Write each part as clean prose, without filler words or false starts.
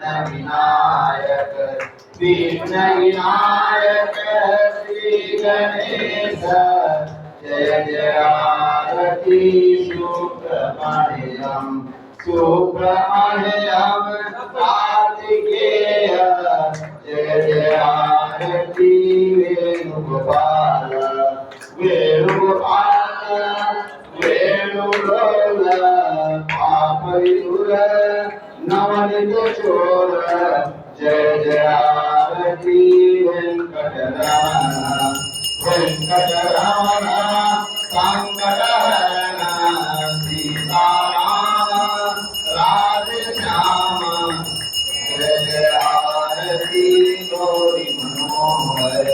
विनायक विघ्न विनायक श्री गणेश जय जय आरती सुब्रह्मण्यम सुब्रह्मण्यम कार्तिकेय जय जय आरती वेणुगोपाल वेणुगोपाल वेणुगोपाल पापयुर नवनीत चोर जय जय आरती वेंकटरमण वेंकटरमण संकटहरण सीताराम राधेश्याम जय जय आरती गौरी मनोहर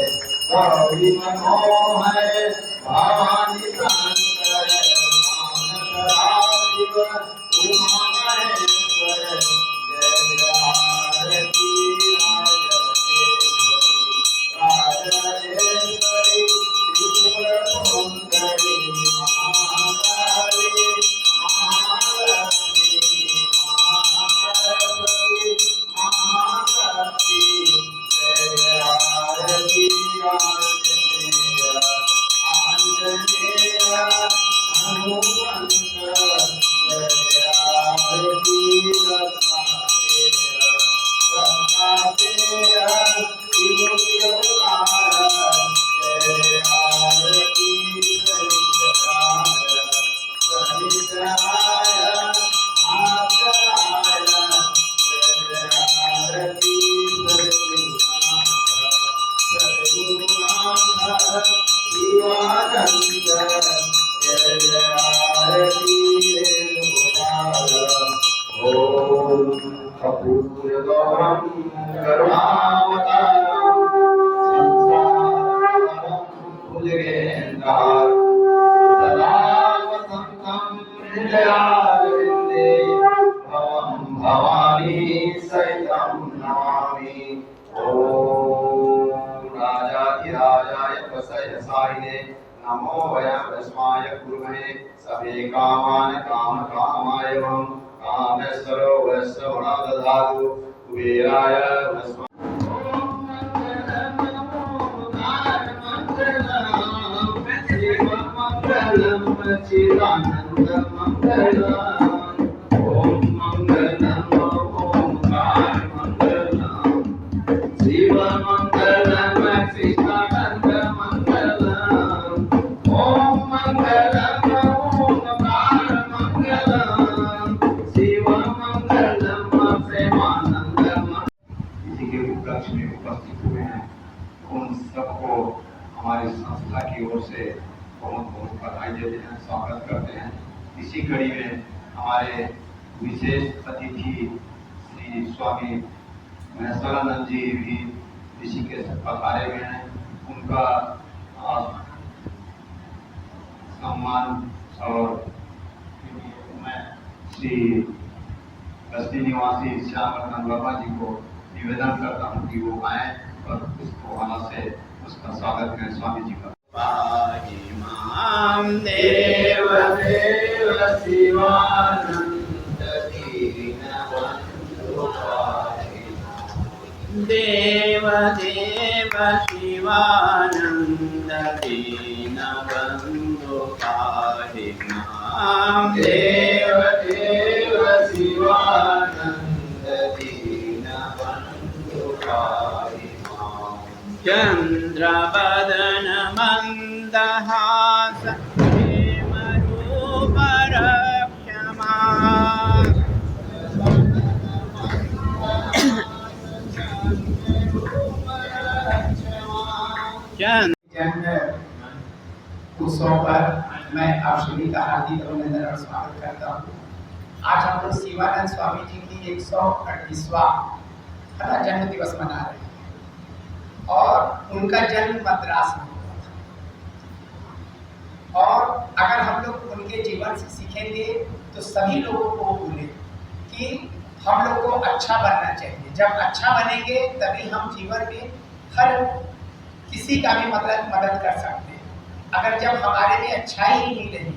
भवानी शंकर उमा महेश्वर जय जय आरती राजराजेश्वरी त्रिपुर सुंदरी महाकाली महालक्ष्मी महासरस्वती महाशक्ति जय जय आरती आंजनेय हनुमंत जय जय आरती दत्तात्रेय विभूति अवतार जय जय आरती सहितराय आदराय जय जय आरती सद्गुरुनाथ शिवानंद जय जय आरती वेणुगोपाल ओम कपूरगौरम करुणावतारम संसारसारम भुजगेन्द्रहार सदा वसन्तं हृदयारविन्दे भवं भवानी सहितं नमामि ओम राजाधिराजाय प्रसयसायिने नमो वयं वस्माय कुर्महे सभे कामान् कामकामायवं कामेश्वरो वैष्णवना दधातु कुबेराय वस्म मंगलम चिदानंद मंगलम ओम मंगलम ओंकार मंगलम शिव मंगलम चिदानंद मंगलम ओम मंगलम ओंकार मंगलम शिव मंगलम प्रेमानंद इसी के उपलक्ष्य में उपस्थित हुए हैं उन सबको हमारी संस्था की ओर से बहुत बहुत बधाई देते हैं, स्वागत करते हैं। इसी कड़ी में हमारे विशेष अतिथि श्री स्वामी महेश्वरानंद जी भी इसी के पधारे हुए हैं। उनका सम्मान और मैं श्री बस्ती निवासी श्याम बाबा जी को निवेदन करता हूँ कि वो आए और उसको आना से उसका स्वागत करें। स्वामी जी का देव देव शिवानंद दीनबंधु देव देव शिवानंद दीनबंधु देव देव शिवानंद दीनबंधु चंद्रवदन मंदहास प्रेमरूप रक्षमा जन्म उत्सव पर मैं आप सभी का हार्दिक अभिनंदन और स्वागत करता हूँ। आज हम लोग शिवानंद स्वामी जी की 138वां जन्म दिवस मना रहे हैं और उनका जन्म मद्रास में हुआ था। और अगर हम लोग उनके जीवन से सीखेंगे तो सभी लोगों को बोले कि हम लोग को अच्छा बनना चाहिए। जब अच्छा बनेंगे तभी हम जीवन में हर किसी का भी मदद कर सकते हैं। अगर जब हमारे में अच्छाई ही नहीं रही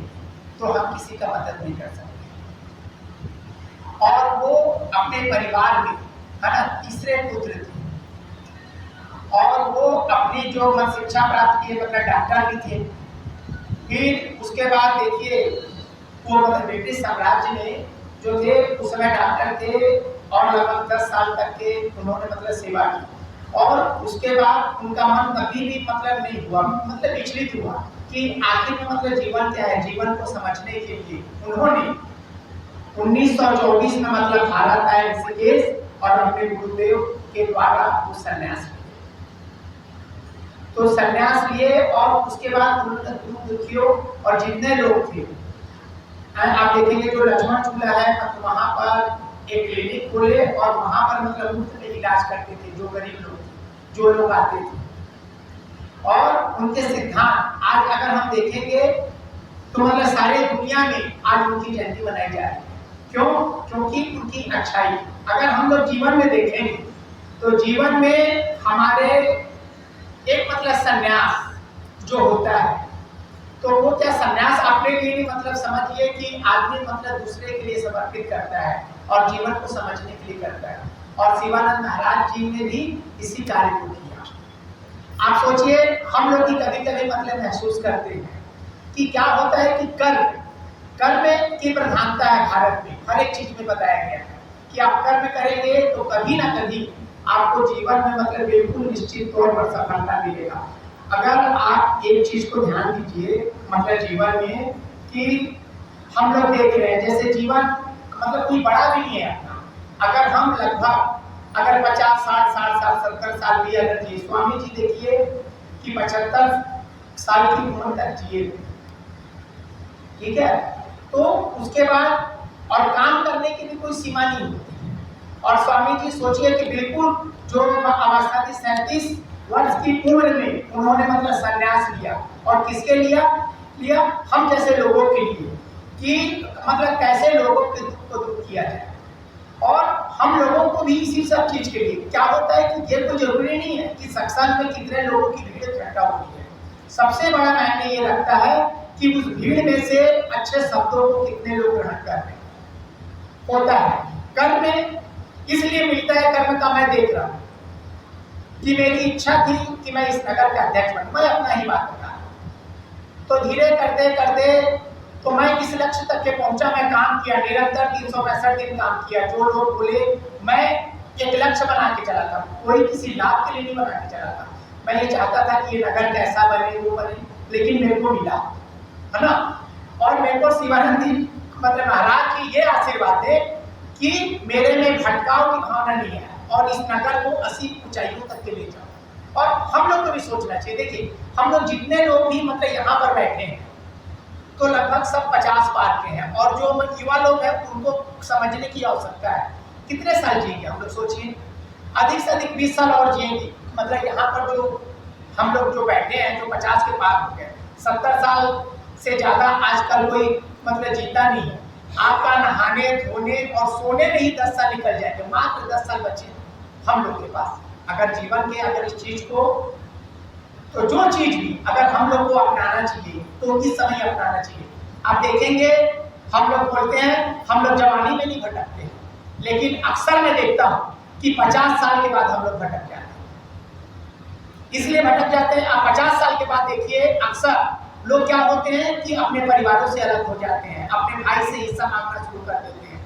तो हम किसी का मदद नहीं कर सकते। और वो अपने परिवार में है ना, तीसरे पुत्र थे। और वो अपनी जो शिक्षा प्राप्त की मतलब डॉक्टर भी थे। फिर उसके बाद देखिए वो मतलब ब्रिटिश साम्राज्य में जो थे उस समय डॉक्टर थे और लगभग 10 साल तक के उन्होंने मतलब सेवा की। और उसके बाद उनका मन कभी भी मतलब नहीं हुआ, मतलब विचलित हुआ कि आखिर में मतलब जीवन क्या है। जीवन को समझने के लिए उन्होंने 1924 में मतलब भारत आए ऋषिकेश और अपने गुरुदेव के द्वारा वो संन्यास लिया। तो संन्यास लिए और उसके बाद उन्होंने गुरु दुखियों और जितने लोग थे, आप देखेंगे जो लक्ष्मण झूला है मतलब वहां पर एक क्लिनिक खोले और वहां पर मतलब मुफ्त में इलाज करते थे जो गरीब लोग थे, जो लोग आते थे। और उनके सिद्धांत आज अगर हम देखेंगे तो मतलब सारे दुनिया में आज उनकी जयंती मनाई जा रही है। क्यों? क्योंकि उनकी अच्छाई। अगर हम लोग जीवन में देखेंगे तो जीवन में हमारे एक मतलब संन्यास जो होता है, तो वो क्या संन्यास अपने लिए नहीं, मतलब समझिए कि आदमी मतलब दूसरे के लिए समर्पित करता है और जीवन को समझने के लिए करता है। और शिवानंद महाराज जी ने भी इसी कार्य को किया। आप सोचिए हम लोग ही कभी कभी मतलब महसूस करते हैं कि क्या होता है कि कर्म की प्रधानता है भारत में, हर एक चीज में बताया गया है कि आप कर्म करेंगे तो कभी ना कभी आपको जीवन में मतलब बिल्कुल निश्चित तौर पर सफलता मिलेगा। अगर आप एक चीज को ध्यान दीजिए मतलब जीवन में कि हम लोग देख रहे हैं जैसे जीवन मतलब कोई बड़ा भी नहीं है अपना। अगर हम लगभग अगर 50, 60, 70 साल भी अगर जिए, स्वामी जी देखिए कि 75 साल की उम्र तक जिए, ठीक है। तो उसके बाद और काम करने की भी कोई सीमा नहीं होती। और स्वामी जी सोचिए कि बिल्कुल जो अवस्था थी 37 वर्ष की उम्र में उन्होंने मतलब संन्यास लिया। और किसके लिया हम जैसे लोगों के लिए कि मतलब कैसे लोगों के दुख को दूर किया जाए। और हम लोगों को भी इसी सब चीज के लिए क्या होता है कि ये कोई जरूरी नहीं है कि सत्संग में कितने लोगों की भीड़ इकट्ठा होती है। सबसे बड़ा मायने ये रखता है कि उस भीड़ में से अच्छे शब्दों को कितने लोग ग्रहण कर रहे हैं। होता है कर्म में इसलिए मिलता है, कर्म का मैं देख रहा हूं कि मेरी इच्छा थी कि मैं इस नगर का अध्यक्ष बनूं, मैं अपना ही बात बता रहा हूं। तो धीरे करते करते तो मैं इस लक्ष्य तक के पहुंचा। मैं काम किया, निरंतर 365 दिन काम किया। जो लोग बोले मैं एक लक्ष्य बना के चला था, कोई किसी लाभ के लिए नहीं बना के चला था। मैं ये चाहता था कि ये नगर कैसा बने, वो बने, लेकिन मेरे को मिला, है ना। और मेरे को शिवानंद जी मतलब महाराज की ये आशीर्वाद है कि मेरे में भटकाव की भावना नहीं है और इस नगर को 80 ऊंचाइयों तक के ले जाओ। और हम लोग को भी सोचना चाहिए। देखिए हम लोग जितने लोग भी मतलब यहाँ पर बैठे हैं तो लगभग सब 50 पार के हैं। और जो युवा लोग हैं उनको समझने की आवश्यकता है कितने साल जिएंगे। हम लोग सोचिए अधिक से अधिक 20 साल और जिएंगे। मतलब यहाँ पर जो हम लोग जो बैठे हैं जो 50 के पार हो गए, 70 साल से ज्यादा आजकल कोई मतलब जीता नहीं है। आपका नहाने धोने और सोने में ही 10 साल निकल जाएंगे, मात्र 10 साल बचे हम लोग के पास। अगर जीवन के अगर इस चीज को तो जो चीज भी अगर हम लोग को अपनाना चाहिए तो इस समय अपनाना चाहिए। आप देखेंगे हम लोग बोलते हैं हम लोग जवानी में नहीं भटकते, लेकिन अक्सर मैं देखता हूँ कि 50 साल के बाद हम लोग भटक जाते हैं। इसलिए भटक जाते हैं, आप 50 साल के बाद देखिए अक्सर लोग क्या होते हैं कि अपने परिवारों से अलग हो जाते हैं, अपने भाई से हिस्सा मांगना शुरू कर देते हैं,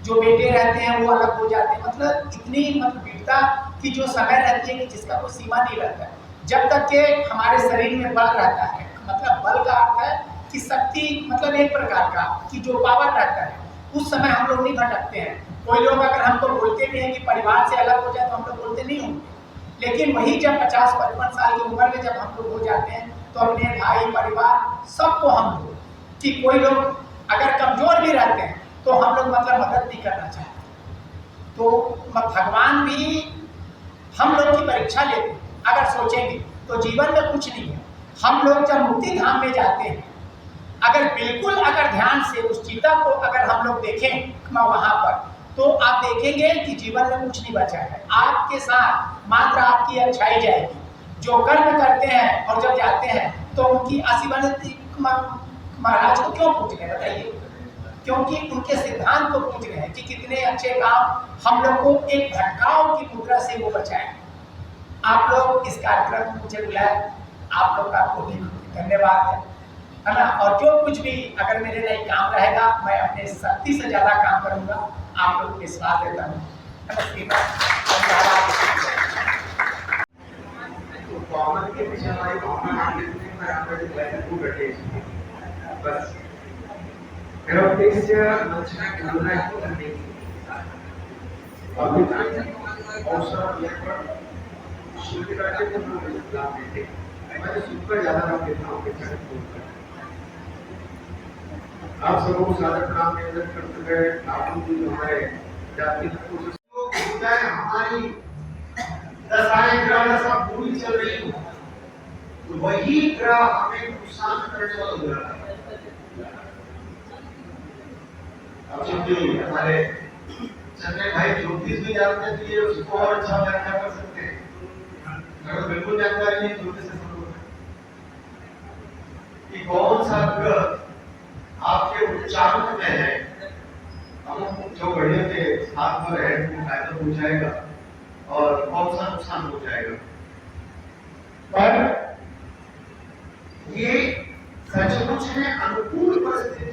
जो बेटे रहते हैं वो अलग हो जाते हैं। मतलब इतनी मतलब विविधता की जो समय रहती है कि जिसका कोई सीमा नहीं रहता है। जब तक के हमारे शरीर में बल रहता है, मतलब बल का अर्थ है कि शक्ति, मतलब एक प्रकार का कि जो पावर रहता है, उस समय हम लोग नहीं भटकते हैं। कोई लोग अगर हमको बोलते भी हैं कि परिवार से अलग हो जाए तो हम लोग बोलते नहीं होंगे, लेकिन वही जब 50-55 साल की उम्र में जब हम लोग हो जाते हैं तो अपने भाई परिवार सबको हम लोग कि कोई लोग अगर कमजोर भी रहते हैं तो हम लोग मतलब मदद नहीं करना चाहते। तो भगवान भी हम लोग की परीक्षा लेते हैं। अगर सोचेंगे तो जीवन में कुछ नहीं है। हम लोग जब मुक्ति धाम में जाते हैं, अगर बिल्कुल अगर ध्यान से उस चीता को अगर हम लोग देखें वहां पर, तो आप देखेंगे कि जीवन में कुछ नहीं बचा है। आपके साथ मात्र आपकी अच्छाई जाएगी। जो कर्म करते हैं और जब जाते हैं तो उनकी आशीर्वाद महाराज को क्यों पूछ रहे बताइए। क्योंकि उनके सिद्धांत को पूछ रहे हैं कि कितने अच्छे काम हम लोग को एक भटकाव की मुद्रा से वो बचाए। आप लोग इस कार्यक्रम में मुझे बुलाए, आप लोग का कोटि धन्यवाद है ना। और जो कुछ भी अगर मेरे लिए काम रहेगा मैं अपने शक्ति से ज्यादा काम करूंगा, आप लोग विश्वास देता हूँ। के पीछे हमारी भावना बस मेरा उद्देश्य मंच में बोलना ही करने की अवसर शिल्पी राज्य को लाभ देते मैं सुनकर ज्यादा लाभ देता हूँ। आप सबको सादर प्रणाम निवेदन करते हुए आप हमारे जाति हमारी दशाएं ग्रह दशा पूरी चल रही हो तो वही ग्रह हमें नुकसान करने वाला ग्रह है। अब चूंकि हमारे चंद्र भाई ज्योतिष भी जानते हैं तो ये उसको और अच्छा व्याख्या कर सकते हैं। अगर बिल्कुल जानकारी नहीं ज्योतिष से संबंधित कि कौन सा ग्रह आपके उच्चारण में है, हम जो बढ़िया के साथ में रहे तो फायदा पहुंचाएगा और कौन सा नुकसान हो जाएगा। पर ये सचमुच में अनुकूल परिस्थिति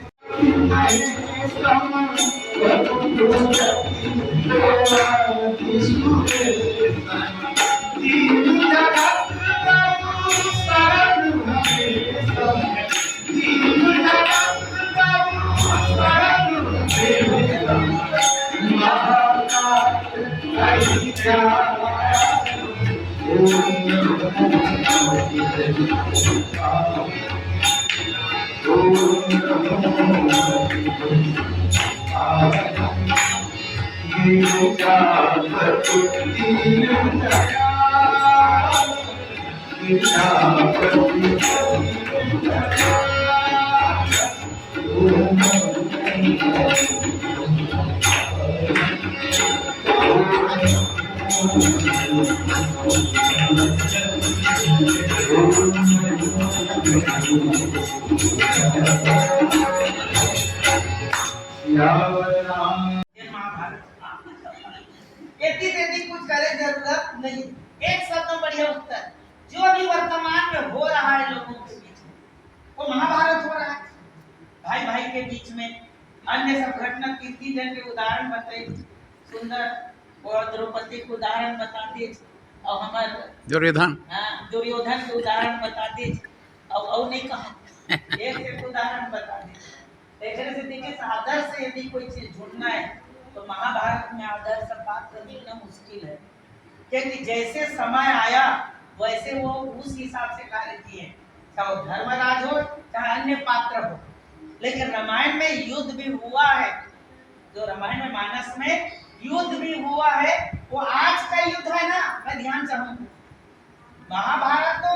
कुछ करे जरूरत नहीं। एक शब्द में बढ़िया उत्तर, जो भी वर्तमान में हो रहा है लोगों के बीच में, वो महाभारत हो रहा है भाई भाई के बीच में। अन्य सब घटना कीर्ति जन के उदाहरण बताए सुंदर और द्रौपदी के उदाहरण बताते और हमारे दुर्योधन दुर्योधन के उदाहरण बताते और नहीं कहा एक से उदाहरण बताते। देखने से देखिए आदर्श से यदि कोई चीज ढूंढना है तो महाभारत में आदर्श बात करना इतना मुश्किल है, क्योंकि जैसे समय आया वैसे वो उस हिसाब से कार्य किए, चाहे वो धर्मराज हो चाहे अन्य पात्र हो। लेकिन रामायण में युद्ध भी हुआ है, जो रामायण में मानस में युद्ध भी हुआ है वो आज का युद्ध है ना, मैं ध्यान चाहूंगा। महाभारत तो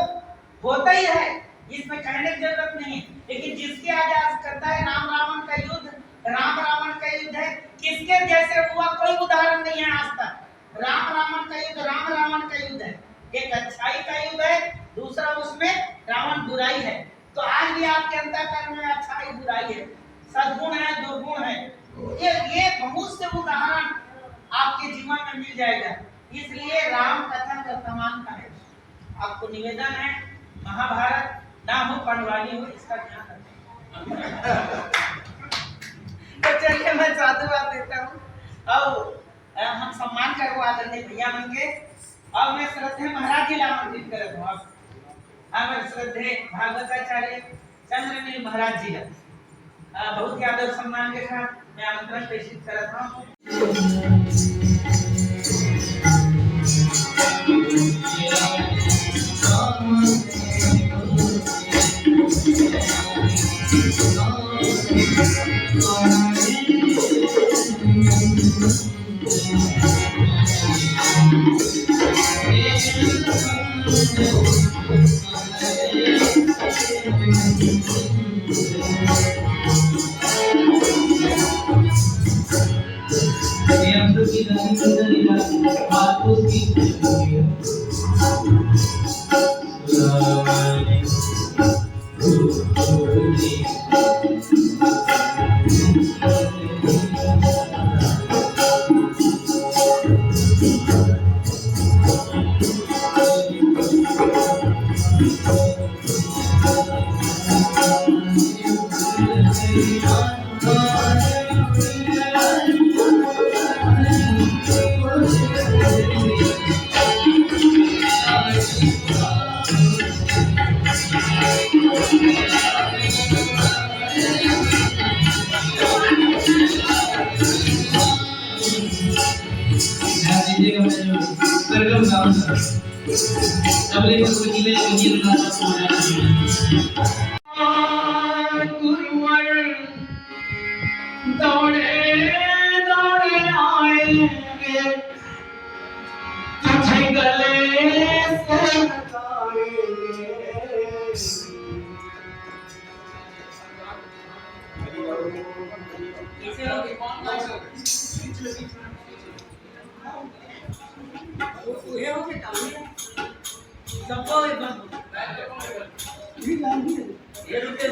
होता ही है, इसमें कहने की जरूरत नहीं, लेकिन जिसके आजाद करता है राम रावण का युद्ध, राम रावण का युद्ध है, किसके जैसे हुआ कोई उदाहरण नहीं है आज तक। राम रावण का युद्ध राम रावण का युद्ध है, एक अच्छाई का युद्ध है, दूसरा उसमें रावण बुराई है। तो आज भी आपके अंतःकरण में अच्छाई बुराई है, सद्गुण है दुर्गुण है। ये बहुत से उदाहरण आपके जीवन में मिल जाएगा। इसलिए राम कथा वर्तमान का है। आपको निवेदन है महाभारत ना हो पांडवानी हो, इसका ध्यान रखें। तो चलिए मैं साधुवाद देता हूँ और हम सम्मान करो आदरणीय भैया मन के। और मैं श्रद्धेय महाराज जी आमंत्रित करत हूँ। हमारे श्रद्धेय भागवताचार्य चंद्रनील महाराज जी बहुत ही आदर सम्मान के साथ मैं आमंत्रण प्रेषित करत हूँ। लीजिएगा जो सरगम साउंड सर तबले पर कोई नीले संगीत का गुरुवर दौड़े दौड़े आएंगे तुझे गले से लगाएंगे कैसे लोगे कौन ये हो के काम सबको ये रुके